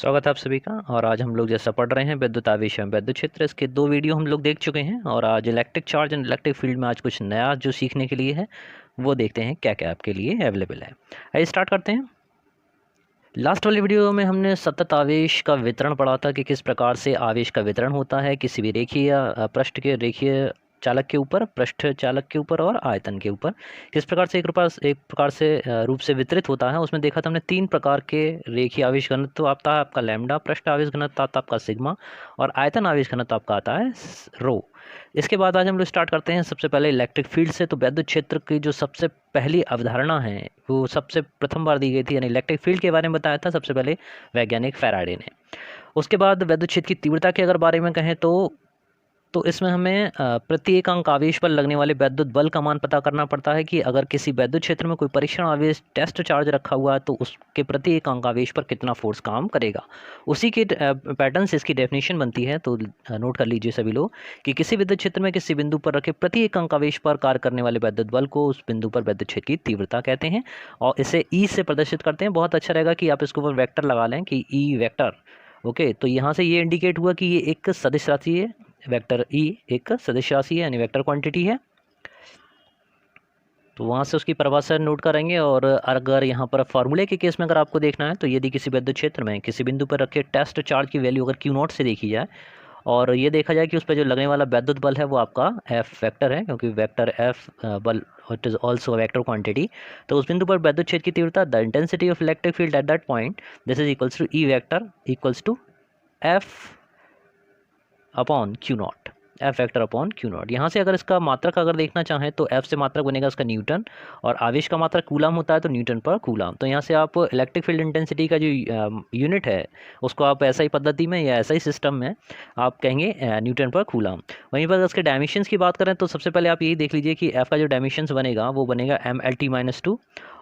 स्वागत है आप सभी का। और आज हम लोग जैसा पढ़ रहे हैं विद्युत आवेश एवं विद्युत क्षेत्र, इसके दो वीडियो हम लोग देख चुके हैं। और आज electric charge and electric field में आज कुछ नया जो सीखने के लिए है वो देखते हैं क्या क्या आपके लिए अवेलेबल है। आइए स्टार्ट करते हैं। लास्ट वाले वीडियो में हमने सतत आवेश का वितरण पढ़ा था कि किस प्रकार से आवेश का वितरण होता है किसी भी रेखीय या पृष्ठ के रेखीय चालक के ऊपर, पृष्ठ चालक के ऊपर और आयतन के ऊपर किस प्रकार से एक प्रकार से रूप से वितरित होता है। उसमें देखा था हमने तीन प्रकार के रेखीय आवेश घनत्व आता है आपका लैम्डा, पृष्ठ आवेश घनत्व आता है आपका सिग्मा और आयतन आवेश घनत्व आपका आता है रो। इसके बाद आज हम लोग स्टार्ट करते हैं सबसे पहले इलेक्ट्रिक फील्ड से। तो विद्युत क्षेत्र की जो सबसे पहली अवधारणा है वो सबसे प्रथम बार दी गई थी, यानी इलेक्ट्रिक फील्ड के बारे में बताया था सबसे पहले वैज्ञानिक फैराडे ने। उसके बाद विद्युत क्षेत्र की तीव्रता के अगर बारे में कहें तो इसमें हमें प्रति एकांक आवेश पर लगने वाले विद्युत बल का मान पता करना पड़ता है कि अगर किसी विद्युत क्षेत्र में कोई परीक्षण आवेश टेस्ट चार्ज रखा हुआ है तो उसके प्रति एकांक आवेश पर कितना फोर्स काम करेगा। उसी के पैटर्न से इसकी डेफिनेशन बनती है। तो नोट कर लीजिए सभी लोग कि किसी विद्युत क्षेत्र में किसी बिंदु पर रखे प्रति एकांक आवेश पर कार्य करने वाले विद्युत बल को उस बिंदु पर विद्युत क्षेत्र की तीव्रता कहते हैं और इसे ई से प्रदर्शित करते हैं। बहुत अच्छा रहेगा कि आप इसके ऊपर वेक्टर लगा लें कि ई वेक्टर। ओके, तो यहाँ से ये इंडिकेट हुआ कि ये एक सदिश राशि है। वेक्टर ई एक सदिश राशि है यानी वेक्टर क्वांटिटी है। तो वहाँ से उसकी परिभाषा नोट करेंगे। और अगर यहाँ पर फार्मूले के केस में अगर आपको देखना है तो यदि किसी विद्युत क्षेत्र में किसी बिंदु पर रखे टेस्ट चार्ज की वैल्यू अगर क्यू नॉट से देखी जाए और ये देखा जाए कि उस पर जो लगने वाला विद्युत बल है वो आपका एफ वेक्टर है, क्योंकि वेक्टर एफ बल it is also vector quantity. तो उस बिंदु पर विद्युत क्षेत्र की तीव्रता the intensity of electric field at that point this is equals to E vector equals to F upon q naught, F vector upon q naught. यहाँ से अगर इसका मात्रक अगर देखना चाहें तो एफ से मात्रक बनेगा इसका न्यूटन और आवेश का मात्रक कूलम होता है तो न्यूटन पर कूलम। तो यहाँ से आप इलेक्ट्रिक फील्ड इंटेंसिटी का जो यूनिट है उसको आप ऐसा ही पद्धति में या ऐसा ही सिस्टम में आप कहेंगे न्यूटन पर कूलम। वहीं पर अगर इसके डायमेंशंस की बात करें तो सबसे पहले आप यही देख लीजिए कि एफ का जो डायमेंशंस बनेगा वो बनेगा MLT-2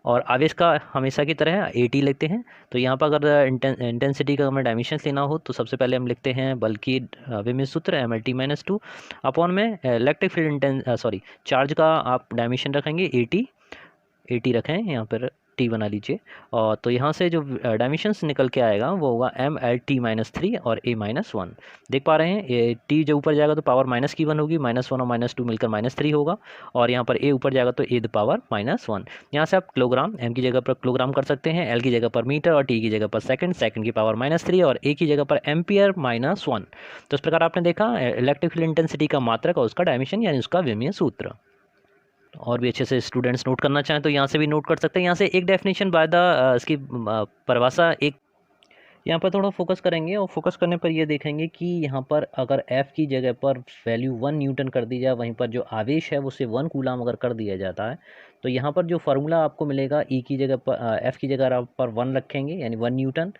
और आवेश का हमेशा की तरह AT लिखते हैं। तो यहाँ पर अगर इंटेंसिटी का हमें डायमेंशंस लेना हो तो सबसे पहले हम लिखते हैं बल की विमित सूत्र MLT-2 अपॉन में इलेक्ट्रिक फील्ड चार्ज का आप डायमेंशन रखेंगे AT रखें यहाँ पर T बना लीजिए। और तो यहाँ से जो डायमेंशंस निकल के आएगा वो होगा MLT-3 और A-1। देख पा रहे हैं ये T जो ऊपर जाएगा तो पावर -1 होगी, -1 और -2 मिलकर -3 होगा। और यहाँ पर A ऊपर जाएगा तो A ⁻1। यहाँ से आप किलोग्राम M की जगह पर किलोग्राम कर सकते हैं, L की जगह पर मीटर और T की जगह पर सेकंड, सेकंड की पावर -3 और A की जगह पर एम्पियर -1। तो इस प्रकार आपने देखा इलेक्ट्रिक फील्ड इंटेंसिटी का मात्रक और उसका डायमेंशन यानी उसका विमीय सूत्र। और भी अच्छे से स्टूडेंट्स नोट करना चाहें तो यहाँ से भी नोट कर सकते हैं। यहाँ से एक डेफिनेशन बाय द इसकी परिभाषा एक यहाँ पर थोड़ा फोकस करेंगे और फोकस करने पर ये देखेंगे कि यहाँ पर अगर F की जगह पर वैल्यू 1 न्यूटन कर दी जाए, वहीं पर जो आवेश है उसे 1 कूलम अगर कर दिया जाता है तो यहाँ पर जो फार्मूला आपको मिलेगा E की जगह पर F की जगह आप पर 1 रखेंगे यानी 1 न्यूटन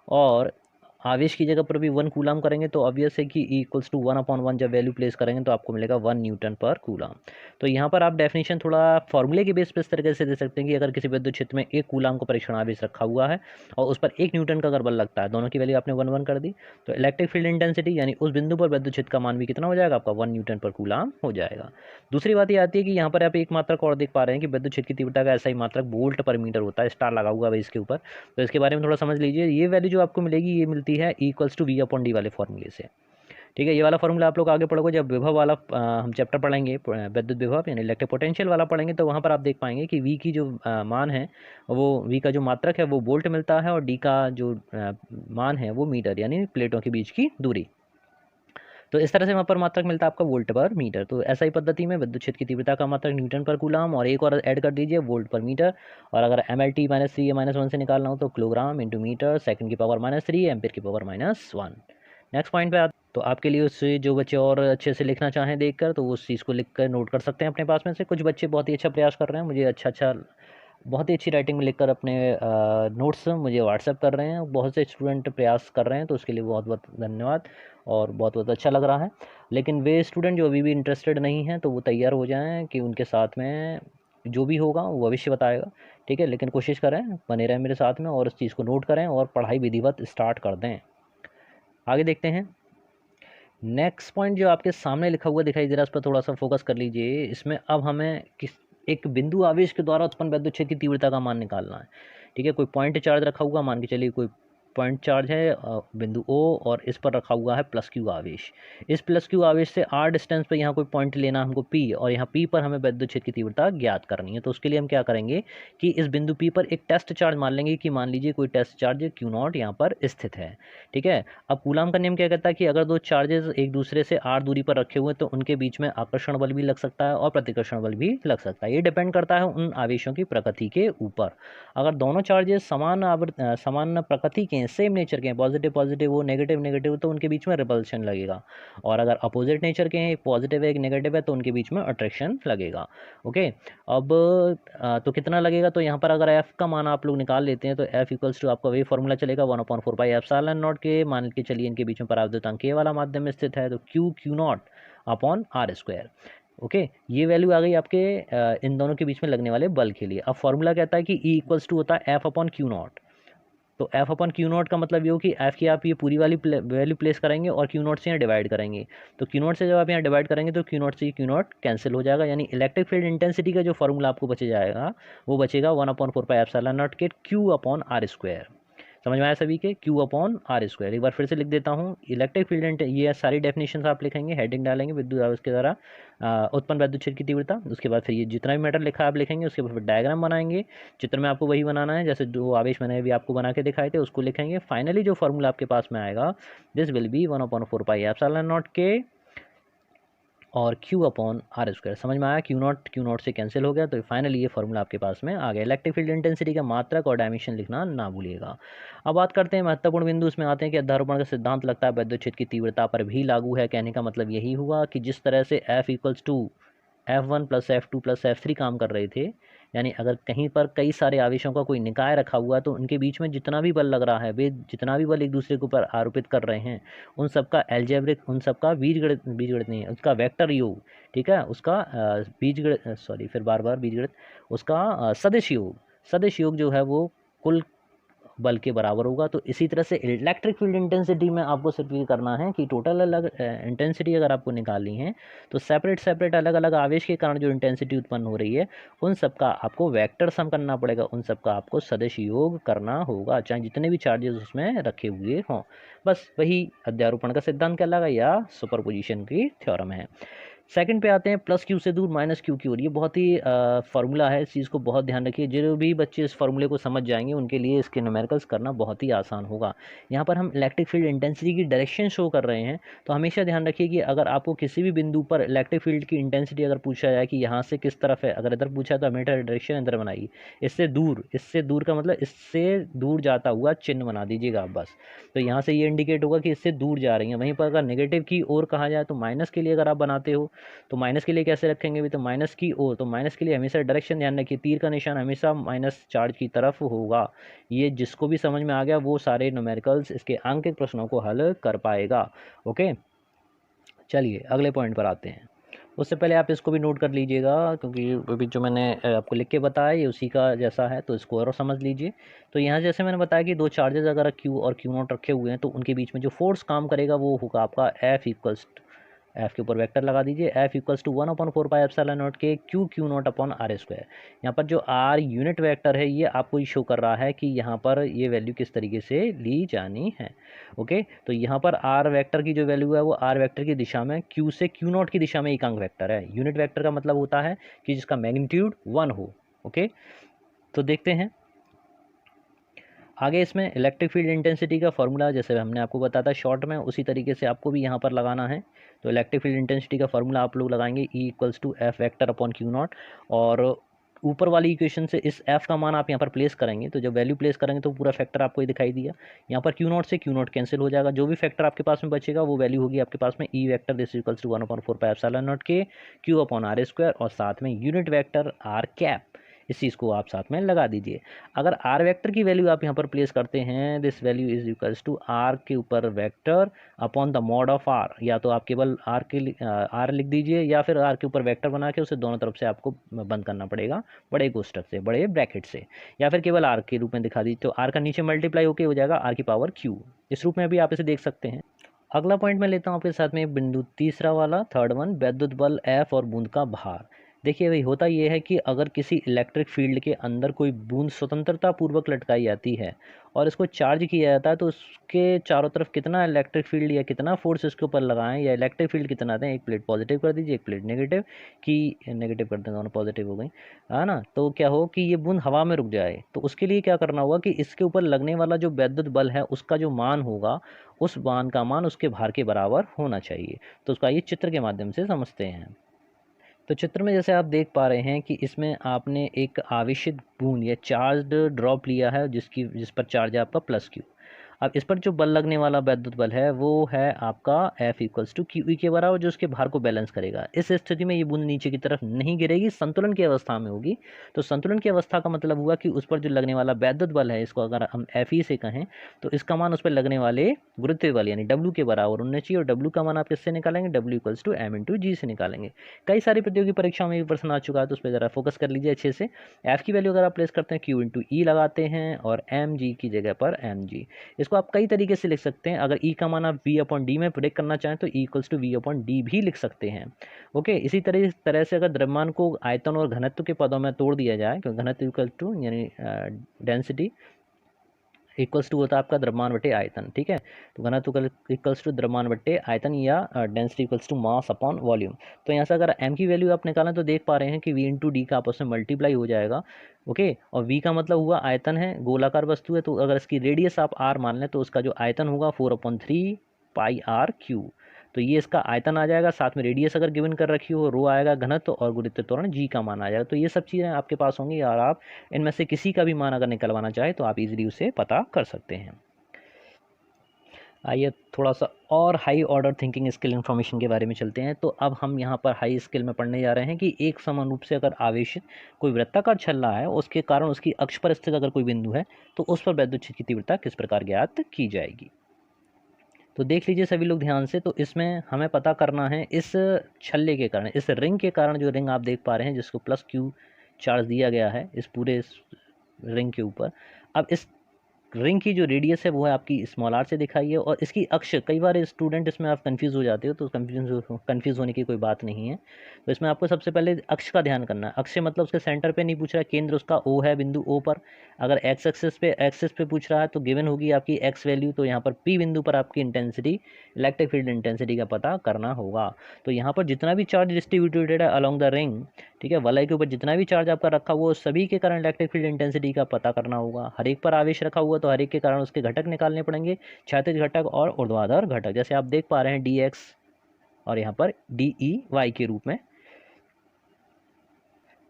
और आवेश की जगह पर भी 1 कूलम करेंगे तो ऑब्वियस है कि E इक्वल्स टू 1/1 जब वैल्यू प्लेस करेंगे तो आपको मिलेगा 1 न्यूटन पर कूलम। तो यहाँ पर आप डेफिनेशन थोड़ा फॉर्मूले के बेस पर इस तरीके से दे सकते हैं कि अगर किसी विद्युत क्षेत्र में 1 कूलम का परीक्षण आवेश रखा हुआ है और उस पर 1 न्यूटन का अगर बल लगता है, दोनों की वैल्यू आपने 1 1 कर दी तो इलेक्ट्रिक फील्ड इंटेंसिटी यानी उस बिंदु पर विद्युत क्षेत्र का मान भी कितना हो जाएगा आपका 1 न्यूटन पर कूलम हो जाएगा। दूसरी बात ये आती है कि यहाँ पर आप एक मात्रक और देख पा रहे हैं कि विद्युत क्षेत्र की तीव्रता का ऐसा ही मात्रक वोल्ट पर मीटर होता है, स्टार लगा हुआ है इसके ऊपर। तो इसके बारे में थोड़ा समझ लीजिए। ये वैल्यू जो आपको मिलेगी ये मिलती है E=V/D वाले फॉर्मूले से। ठीक है, ये वाला फॉर्मूला आप लोग आगे पढ़ोगे जब विभव वाला हम चैप्टर पढ़ेंगे विद्युत विभव यानी इलेक्ट्रिक पोटेंशियल वाला पढ़ेंगे तो वहाँ पर आप देख पाएंगे कि V की जो मान है वो V का जो मात्रक है वो वोल्ट मिलता है और D का जो मान है वो मीटर यानी प्लेटों के बीच की दूरी। तो इस तरह से वहाँ पर मात्रक मिलता है आपका वोल्ट पर मीटर। तो ऐसा ही पद्धति में विद्युत क्षेत्र की तीव्रता का मात्रक न्यूटन पर कूलम और एक और ऐड कर दीजिए वोल्ट पर मीटर। और अगर MLT-3 या -1 से निकालना हो तो किलोग्राम इंटू मीटर, सेकंड की पावर -3, एम्पियर की पावर -1। नेक्स्ट पॉइंट पे तो आपके लिए उससे जो बच्चे और अच्छे से लिखना चाहें देखकर तो उस चीज़ को लिख कर नोट कर सकते हैं अपने पास में से। कुछ बच्चे बहुत ही अच्छा प्रयास कर रहे हैं, मुझे अच्छा बहुत ही अच्छी राइटिंग में लिखकर अपने नोट्स मुझे व्हाट्सएप कर रहे हैं। बहुत से स्टूडेंट प्रयास कर रहे हैं तो उसके लिए बहुत बहुत धन्यवाद और बहुत बहुत अच्छा लग रहा है। लेकिन वे स्टूडेंट जो अभी भी इंटरेस्टेड नहीं हैं तो वो तैयार हो जाएं कि उनके साथ में जो भी होगा वो भविष्य बताएगा। ठीक है, लेकिन कोशिश करें बने रहें मेरे साथ में और इस चीज़ को नोट करें और पढ़ाई विधिवत स्टार्ट कर दें। आगे देखते हैं। नेक्स्ट पॉइंट जो आपके सामने लिखा हुआ दिखाई दे रहा है उस पर थोड़ा सा फोकस कर लीजिए। इसमें अब हमें एक बिंदु आवेश के द्वारा उत्पन्न विद्युत क्षेत्र की तीव्रता का मान निकालना है। ठीक है, कोई पॉइंट चार्ज रखा हुआ, मान के चलिए कोई पॉइंट चार्ज है बिंदु O और इस पर रखा हुआ है प्लस क्यू आवेश। इस प्लस क्यू आवेश से r डिस्टेंस पर यहाँ कोई पॉइंट लेना हमको P, और यहाँ P पर हमें वैद्युत क्षेत्र की तीव्रता ज्ञात करनी है। तो उसके लिए हम क्या करेंगे कि इस बिंदु P पर एक टेस्ट चार्ज मान लेंगे कि मान लीजिए कोई टेस्ट चार्ज Q0 यहाँ पर स्थित है। ठीक है, अब कूलाम का नियम क्या कहता है कि अगर दो चार्जेस एक दूसरे से r दूरी पर रखे हुए हैं तो उनके बीच में आकर्षण बल भी लग सकता है और प्रतिकर्षण बल भी लग सकता है। ये डिपेंड करता है उन आवेशों की प्रकृति के ऊपर। अगर दोनों चार्जेस समान प्रकृति के हैं, सेम नेचर के हैं, पॉजिटिव पॉजिटिव हो नेगेटिव नेगेटिव, तो उनके बीच में रिपल्शन लगेगा। और अगर अपोजिट नेचर के हैं, एक पॉजिटिव है एक नेगेटिव है, तो उनके बीच में अट्रैक्शन लगेगा। ओके, अब तो कितना लगेगा, तो यहाँ पर अगर एफ का मान आप लोग निकाल लेते हैं तो एफ इक्वल्स टू आपका वही फॉर्मूला चलेगा 1/4 एप्सिलॉन नॉट के। मान के चलिए इनके बीच में पराविद्युतांक के वाला माध्यम में स्थित है, तो q naught upon r square. Okay, ये वैल्यू आ गई आपके इन दोनों के बीच में लगने वाले बल के लिए। अब फॉर्मूला कहता है कि ई इक्वल्स टू होता है एफ अपॉन क्यू नॉट। तो एफ अपॉन क्यू नॉट का मतलब ये हो कि एफ की आप ये पूरी वाली वैल्यू प्लेस करेंगे और क्यू नॉट से यहाँ डिवाइड करेंगे। तो क्यू नॉट से जब आप यहाँ डिवाइड करेंगे तो क्यू नॉट से क्यू नॉट कैंसिल हो जाएगा, यानी इलेक्ट्रिक फील्ड इंटेंसिटी का जो फॉर्मूला आपको बचे जाएगा वो बचेगा 1/4 एप्सिलॉन नॉट के क्यू अपॉन आर स्क्वायर। समझ में आया सभी के, क्यू अपॉन आर स्क्वायर। एक बार फिर से लिख देता हूँ, इलेक्ट्रिक फील्ड ये सारी डेफिनेशन आप लिखेंगे, हेडिंग डालेंगे विद्युत आवेश के द्वारा उत्पन्न वैद्युत क्षेत्र की तीव्रता। उसके बाद फिर ये जितना भी मैटर लिखा है आप लिखेंगे, उसके बाद फिर डायग्राम बनाएंगे। चित्र में आपको वही बनाना है, जैसे जो आवेश मैंने अभी आपको बना के दिखाए थे उसको लिखेंगे। फाइनली जो फॉर्मूला आपके पास में आएगा this will be 1/4 epsilon naught के और क्यू अपॉन आर स्क्वायर। समझ में आया, क्यू नॉट से कैंसिल हो गया, तो फाइनली ये फॉर्मूला आपके पास में आ गया। इलेक्ट्रिक फील्ड इंटेंसिटी का मात्रक और डायमेंशन लिखना ना भूलिएगा। अब बात करते हैं महत्वपूर्ण बिंदु, उसमें आते हैं कि अध्यारोपण का सिद्धांत लगता है वैद्युत क्षेत्र की तीव्रता पर भी लागू है। कहने का मतलब यही हुआ कि जिस तरह से F equals to F1 plus F2 plus F3 काम कर रहे थे, यानी अगर कहीं पर कई सारे आवेशों का कोई निकाय रखा हुआ है तो उनके बीच में जितना भी बल लग रहा है, वे जितना भी बल एक दूसरे के ऊपर आरोपित कर रहे हैं, उन सबका एल्जेब्रिक, उन सबका बीजगणित नहीं है, उसका वेक्टर योग, ठीक है, उसका बीजगणित सॉरी फिर बार बार बीजगणित, उसका सदिश योग जो है वो कुल बल के बराबर होगा। तो इसी तरह से इलेक्ट्रिक फील्ड इंटेंसिटी में आपको सिर्फ ये करना है कि टोटल अलग इंटेंसिटी अगर आपको निकालनी है तो सेपरेट अलग अलग आवेश के कारण जो इंटेंसिटी उत्पन्न हो रही है उन सबका आपको वेक्टर सम करना पड़ेगा, उन सबका आपको सदिश योग करना होगा, चाहे जितने भी चार्जेस उसमें रखे हुए हों। बस वही अध्यारोपण का सिद्धांत कहलाएगा या सुपरपोजिशन की थ्योरम है। सेकंड पे आते हैं, प्लस क्यू से दूर माइनस क्यू की ओर। ये बहुत ही फार्मूला है, इस चीज़ को बहुत ध्यान रखिए। जो भी बच्चे इस फार्मूले को समझ जाएंगे उनके लिए इसके न्यूमेरिकल्स करना बहुत ही आसान होगा। यहाँ पर हम इलेक्ट्रिक फील्ड इंटेंसिटी की डायरेक्शन शो कर रहे हैं, तो हमेशा ध्यान रखिए कि अगर आपको किसी भी बिंदु पर इलेक्ट्रिक फील्ड की इंटेंसिटी अगर पूछा जाए कि यहाँ से किस तरफ है, अगर इधर पूछा है तो हमेशा डायरेक्शन इधर बनाइए, इससे दूर का मतलब इससे दूर जाता हुआ चिन्ह बना दीजिएगा आप बस। तो यहाँ से ये इंडिकेट होगा कि इससे दूर जा रही है। वहीं पर अगर नेगेटिव की ओर कहा जाए तो माइनस के लिए अगर आप बनाते हो तो माइनस के लिए कैसे रखेंगे भी, तो माइनस की ओर, तो माइनस के लिए हमेशा डायरेक्शन ध्यान रखिए, तीर का निशान हमेशा माइनस चार्ज की तरफ होगा। ये जिसको भी समझ में आ गया वो सारे न्यूमेरिकल्स इसके अंकित प्रश्नों को हल कर पाएगा। ओके, चलिए अगले पॉइंट पर आते हैं। उससे पहले आप इसको भी नोट कर लीजिएगा, क्योंकि अभी जो मैंने आपको लिख के बताया ये उसी का जैसा है, तो इसको और समझ लीजिए। तो यहाँ जैसे मैंने बताया कि दो चार्जेस अगर क्यू और क्यू नॉट रखे हुए हैं तो उनके बीच में जो फोर्स काम करेगा वो होगा आपका एफ इक्वल्स, एफ के ऊपर वेक्टर लगा दीजिए, F equals to 1/4 epsilon naught के q naught upon r square. यहाँ पर जो आर यूनिट वेक्टर है ये आपको शो कर रहा है कि यहाँ पर ये वैल्यू किस तरीके से ली जानी है। ओके, तो यहाँ पर आर वेक्टर की जो वैल्यू है वो आर वेक्टर की दिशा में क्यू से क्यू नॉट की दिशा में एकांक वेक्टर है। यूनिट वेक्टर का मतलब होता है कि जिसका मैग्नीट्यूड 1 हो। ओके, तो देखते हैं आगे। इसमें इलेक्ट्रिक फील्ड इंटेंसिटी का फॉर्मूला जैसे हमने आपको बताया था शॉर्ट में, उसी तरीके से आपको भी यहाँ पर लगाना है। तो इलेक्ट्रिक फील्ड इंटेंसिटी का फॉर्मूला आप लोग लगाएंगे E equals to F vector upon q naught, और ऊपर वाली इक्वेशन से इस एफ का मान आप यहाँ पर प्लेस करेंगे। तो जब वैल्यू प्लेस करेंगे तो पूरा फैक्टर आपको ये दिखाई दिया। यहाँ पर क्यू नॉट से क्यू नॉट कैंसिल हो जाएगा, जो भी फैक्टर आपके पास में बचेगा वो वैल्यू होगी आपके पास में E vector this equals to 1/4 epsilon naught के क्यू अपॉन आर स्क्वायर, और साथ में यूनिट वेक्टर आर कैप, इस चीज़ को आप साथ में लगा दीजिए। अगर आर वेक्टर की वैल्यू आप यहाँ पर प्लेस करते हैं, this value is equals to r के ऊपर vector upon the mod of r, या तो आप केवल आर आर लिख दीजिए या फिर आर के ऊपर वेक्टर बना के उसे दोनों तरफ से आपको बंद करना पड़ेगा बड़े कोष्टक से, बड़े ब्रैकेट से, या फिर केवल आर के रूप में दिखा दीजिए। तो आर का नीचे मल्टीप्लाई होकर हो जाएगा आर की पावर क्यू, इस रूप में भी आप इसे देख सकते हैं। अगला पॉइंट मैं लेता हूँ आपके साथ में बिंदु तीसरा वाला, थर्ड वन, वैद्युत बल एफ और बूंद का भार। देखिए भाई, होता ये है कि अगर किसी इलेक्ट्रिक फील्ड के अंदर कोई बूंद स्वतंत्रता पूर्वक लटकाई जाती है और इसको चार्ज किया जाता है, तो उसके चारों तरफ कितना इलेक्ट्रिक फील्ड या कितना फोर्स इसके ऊपर लगाएं, या इलेक्ट्रिक फील्ड कितना दें, एक प्लेट पॉजिटिव कर दीजिए, एक प्लेट नेगेटिव, कि नेगेटिव कर दें, दोनों पॉजिटिव हो गई, है ना। तो क्या हो कि ये बूंद हवा में रुक जाए, तो उसके लिए क्या करना होगा कि इसके ऊपर लगने वाला जो वैद्युत बल है उसका जो मान होगा, उस मान का मान उसके भार के बराबर होना चाहिए। तो उसका ये चित्र के माध्यम से समझते हैं। तो चित्र में जैसे आप देख पा रहे हैं कि इसमें आपने एक आवेशित बूंद या चार्ज्ड ड्रॉप लिया है, जिस पर चार्ज है आपका +Q। अब इस पर जो बल लगने वाला वैद्युत बल है वो है आपका F इक्वल्स टू QE के बराबर, जो उसके भार को बैलेंस करेगा। इस स्थिति में ये बूंद नीचे की तरफ नहीं गिरेगी, संतुलन की अवस्था में होगी। तो संतुलन की अवस्था का मतलब हुआ कि उस पर जो लगने वाला वैद्युत बल है, इसको अगर हम FE से कहें, तो इसका मान उस पर लगने वाले गुरुत्वीय बल यानी W के बराबर होना चाहिए। और W का मान आप किससे निकालेंगे? W equals to M into G से निकालेंगे। कई सारी प्रतियोगी परीक्षाओं में भी प्रश्न आ चुका है, तो उस पर ज़रा फोकस कर लीजिए अच्छे से। F की वैल्यू अगर आप प्लेस करते हैं, Q इंटू E लगाते हैं और mg की जगह पर mg। इसको आप कई तरीके से लिख सकते हैं। अगर E का मान आप V/D में प्रेडिक्ट करना चाहें तो E इक्वल्स टू V/D भी लिख सकते हैं। ओके, इसी तरह से अगर द्रव्यमान को आयतन और घनत्व के पदों में तोड़ दिया जाए, क्योंकि घनत्व इक्वल टू यानी डेंसिटी इक्वल्स टू होता है आपका द्रव्यमान बटे आयतन, ठीक है। तो घनत्व इक्वल्स टू द्रव्यमान बटे आयतन या density equals to mass upon volume. तो यहाँ से अगर m की वैल्यू आप निकालें तो देख पा रहे हैं कि V इंटू डी का आपस में मल्टीप्लाई हो जाएगा। ओके, और V का मतलब हुआ आयतन है, गोलाकार वस्तु है, तो अगर इसकी रेडियस आप r मान लें तो उसका जो आयतन होगा 4/3 पाई r/3। तो ये इसका आयतन आ जाएगा, साथ में रेडियस अगर गिवन कर रखी हो, रो आएगा घनत्व, और गुरुत्व त्वरण g का मान आ जाएगा। तो ये सब चीज़ें आपके पास होंगी, और आप इनमें से किसी का भी मान अगर निकलवाना चाहे तो आप इजीली उसे पता कर सकते हैं। आइए थोड़ा सा और high order thinking skill information के बारे में चलते हैं। तो अब हम यहाँ पर हाई स्किल में पढ़ने जा रहे हैं कि एक समान रूप से अगर आवेशित कोई वृत्ताकार छल रहा है, उसके कारण उसकी अक्ष पर स्थित अगर कोई बिंदु है, तो उस पर वैद्युत क्षेत्र की तीव्रता किस प्रकार ज्ञात की जाएगी। तो देख लीजिए सभी लोग ध्यान से। तो इसमें हमें पता करना है इस छल्ले के कारण, इस रिंग के कारण, जो रिंग आप देख पा रहे हैं जिसको +Q चार्ज दिया गया है इस पूरे रिंग के ऊपर। अब इस रिंग की जो रेडियस है वो है आपकी स्मॉल r से दिखाई है, और इसकी अक्ष, कई बार स्टूडेंट इसमें आप कंफ्यूज हो जाते हो, तो कंफ्यूज होने की कोई बात नहीं है। तो इसमें आपको सबसे पहले अक्ष का ध्यान करना है। अक्ष मतलब उसके सेंटर पे नहीं पूछ रहा है, केंद्र उसका O है, बिंदु O पर। अगर एक्सिस पे पूछ रहा है तो गिवन होगी आपकी x वैल्यू। तो यहाँ पर P बिंदु पर आपकी इंटेंसिटी, इलेक्ट्रिक फील्ड इंटेंसिटी का पता करना होगा। तो यहाँ पर जितना भी चार्ज डिस्ट्रीब्यूटेड है अलॉन्ग द रिंग, ठीक है, वलय के ऊपर जितना भी चार्ज आपका रखा हुआ, सभी के कारण इलेक्ट्रिक फील्ड इंटेंसिटी का पता करना होगा। हर एक पर आवेश रखा हुआ तो हर एक के कारण उसके घटक निकालने पड़ेंगे, क्षैतिज घटक और ऊर्ध्वाधर घटक। जैसे आप देख पा रहे हैं dx और यहाँ पर dy के रूप में।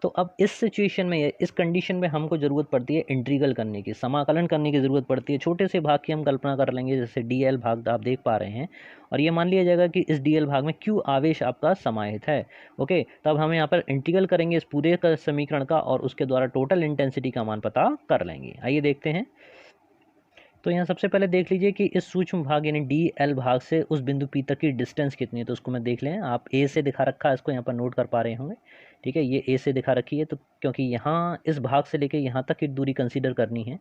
तो अब इस सिचुएशन में, इस कंडीशन में हमको ज़रूरत पड़ती है इंटीग्रल करने की, समाकलन करने की ज़रूरत पड़ती है। छोटे से भाग की हम कल्पना कर लेंगे, जैसे dl भाग आप देख पा रहे हैं, और ये मान लिया जाएगा कि इस dl भाग में q आवेश आपका समाहित है। ओके, तब हम यहाँ पर इंटीग्रल करेंगे इस पूरे का समीकरण का, और उसके द्वारा टोटल इंटेंसिटी का मान पता कर लेंगे। आइए देखते हैं। तो यहाँ सबसे पहले देख लीजिए कि इस सूक्ष्म भाग यानी DL भाग से उस बिंदु P तक की डिस्टेंस कितनी है। तो उसको मैं देख लें, आप A से दिखा रखा है, इसको यहाँ पर नोट कर पा रहे होंगे, ठीक है। ये A से दिखा रखी है, तो क्योंकि यहाँ इस भाग से लेके यहाँ तक की दूरी कंसीडर करनी है।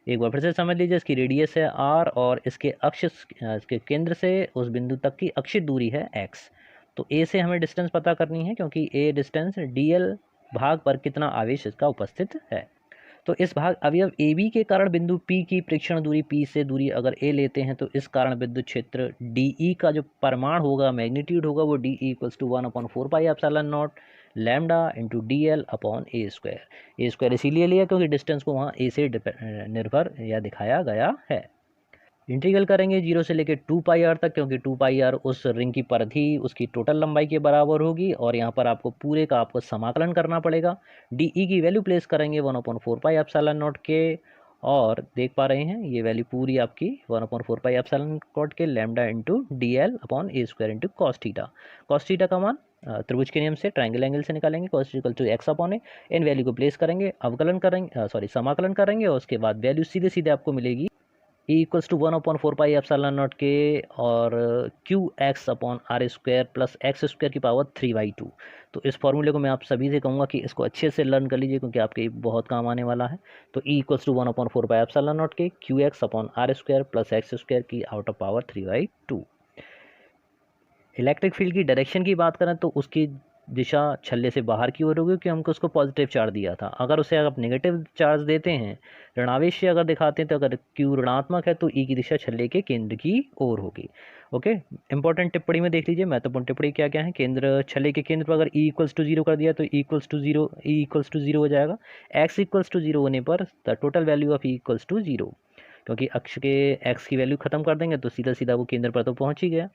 एक बार फिर से समझ लीजिए, इसकी रेडियस है r, और इसके अक्ष, इसके केंद्र से उस बिंदु तक की अक्षित दूरी है x। तो A से हमें डिस्टेंस पता करनी है, क्योंकि A डिस्टेंस DL भाग पर कितना आवेश इसका उपस्थित है। तो इस भाग अवयव AB के कारण बिंदु P की प्रेक्षण दूरी P से दूरी अगर A लेते हैं, तो इस कारण विद्युत क्षेत्र DE का जो परिमाण होगा, मैग्नीट्यूड होगा, वो DE equals to 1/4 pi epsilon naught lambda into DL upon A square इसीलिए लिया क्योंकि डिस्टेंस को वहाँ A से निर्भर या दिखाया गया है। इंटीग्रल करेंगे 0 से लेकर 2 पाई आर तक, क्योंकि 2 पाई आर उस रिंग की परिधि उसकी टोटल लंबाई के बराबर होगी, और यहाँ पर आपको पूरे का आपको समाकलन करना पड़ेगा। DE की वैल्यू प्लेस करेंगे 1/4 पाई एप्सिलॉन नॉट के, और देख पा रहे हैं ये वैल्यू पूरी आपकी 1/4 पाई एप्सिलॉन नॉट के lambda into DL upon A square into cos theta का मान त्रिभुज के नियम से ट्रायंगल एंगल से निकालेंगे। Cos equal to x upon a, इन वैल्यू को प्लेस करेंगे, अवकलन करेंगे, समाकलन करेंगे, और उसके बाद वैल्यू सीधे सीधे आपको मिलेगी E equals to 1/4 pi epsilon naught के, और QX upon R square plus x square की पावर 3/2। तो इस फॉर्मूले को मैं आप सभी से कहूँगा कि इसको अच्छे से लर्न कर लीजिए, क्योंकि आपके बहुत काम आने वाला है। तो E equals to 1/4 pi epsilon naught के QX upon R square plus x square की out of power 3/2। Electric field की डायरेक्शन की बात करें तो उसकी दिशा छल्ले से बाहर की ओर होगी क्योंकि हमको उसको पॉजिटिव चार्ज दिया था। अगर उसे आप नेगेटिव चार्ज देते हैं, ऋणावेश से अगर दिखाते हैं, तो अगर Q ऋणात्मक है तो E की दिशा छल्ले के केंद्र की ओर होगी। ओके, इंपॉर्टेंट टिप्पणी में देख लीजिए, महत्वपूर्ण टिप्पणी क्या क्या है। केंद्र छल्ले के केंद्र पर अगर E इक्वल्स टू 0 कर दिया तो E इक्वल्स टू 0 हो जाएगा। X इक्वल्स टू 0 होने पर the total value of E equals to 0, क्योंकि अक्ष के x की वैल्यू खत्म कर देंगे तो सीधा सीधा वो केंद्र पर तो पहुंच ही गया।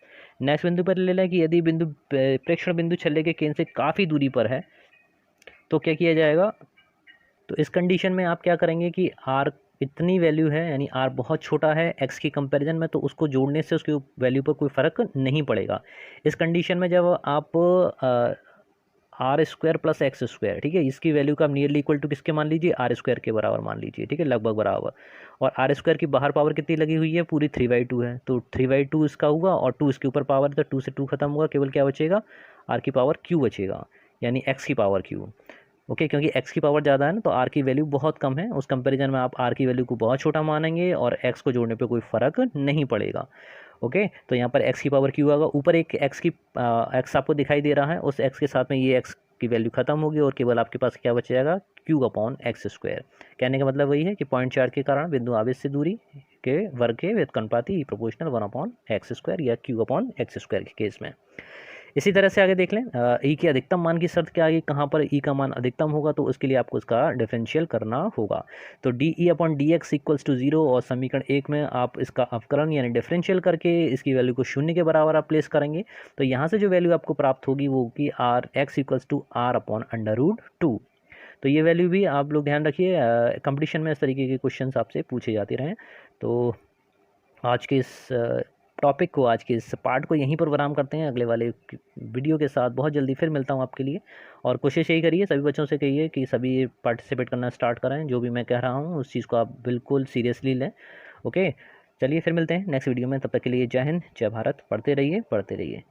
नेक्स्ट बिंदु पर ले लें कि यदि बिंदु प्रेक्षण बिंदु छल्ले के केंद्र से काफ़ी दूरी पर है तो क्या किया जाएगा। तो इस कंडीशन में आप क्या करेंगे कि r इतनी वैल्यू है, यानी r बहुत छोटा है x की कंपैरिजन में, तो उसको जोड़ने से उसकी वैल्यू पर कोई फ़र्क नहीं पड़ेगा। इस कंडीशन में जब आप r square plus x square, ठीक है, इसकी वैल्यू का आप नियरली इक्वल टू किसके मान लीजिए, आर स्क्वायर के बराबर मान लीजिए, ठीक है, लगभग बराबर। और आर स्क्वायर की बाहर पावर कितनी लगी हुई है, पूरी 3/2 है, तो 3/2 इसका हुआ और 2 इसके ऊपर पावर, तो 2 से 2 खत्म हुआ, केवल क्या बचेगा, आर की पावर क्यू बचेगा, यानी एक्स की पावर क्यू। ओके, क्योंकि एक्स की पावर ज़्यादा है ना, तो आर की वैल्यू बहुत कम है, उस कंपैरिजन में आप आर की वैल्यू को बहुत छोटा मानेंगे और एक्स को जोड़ने पे कोई फ़र्क नहीं पड़ेगा। ओके, तो यहाँ पर एक्स की पावर क्यू आएगा, ऊपर एक एक्स आपको दिखाई दे रहा है, उस एक्स के साथ में ये एक्स की वैल्यू खत्म होगी और केवल आपके पास क्या बच जाएगा, क्यू अपॉन एक्स स्क्वायर। कहने का मतलब वही है कि पॉइंट चार्ज के कारण बिंदु आवेश से दूरी के वर्ग के व्युत्क्रमानुपाती प्रोपोर्शनल 1/x² या क्यू अपॉन एक्स स्क्वायर के केस में। इसी तरह से आगे देख लें, ई की अधिकतम मान की शर्त क्या आएगी, कहाँ पर ई का मान अधिकतम होगा, तो उसके लिए आपको इसका डिफरेंशियल करना होगा। तो d E upon d x equals to 0, और समीकरण 1 में आप इसका अवकलन यानी डिफरेंशियल करके इसकी वैल्यू को 0 के बराबर आप प्लेस करेंगे, तो यहाँ से जो वैल्यू आपको प्राप्त होगी वो होगी r x equals to r upon √2। तो ये वैल्यू भी आप लोग ध्यान रखिए, कंपटीशन में इस तरीके के क्वेश्चन आपसे पूछे जाते रहें। तो आज के इस टॉपिक को, आज के इस पार्ट को यहीं पर विराम करते हैं। अगले वाले वीडियो के साथ बहुत जल्दी फिर मिलता हूँ आपके लिए। और कोशिश यही करिए, सभी बच्चों से कहिए कि सभी पार्टिसिपेट करना स्टार्ट करें, जो भी मैं कह रहा हूँ उस चीज़ को आप बिल्कुल सीरियसली लें। ओके, चलिए फिर मिलते हैं नेक्स्ट वीडियो में, तब तक के लिए जय हिंद, जय भारत, पढ़ते रहिए, पढ़ते रहिए।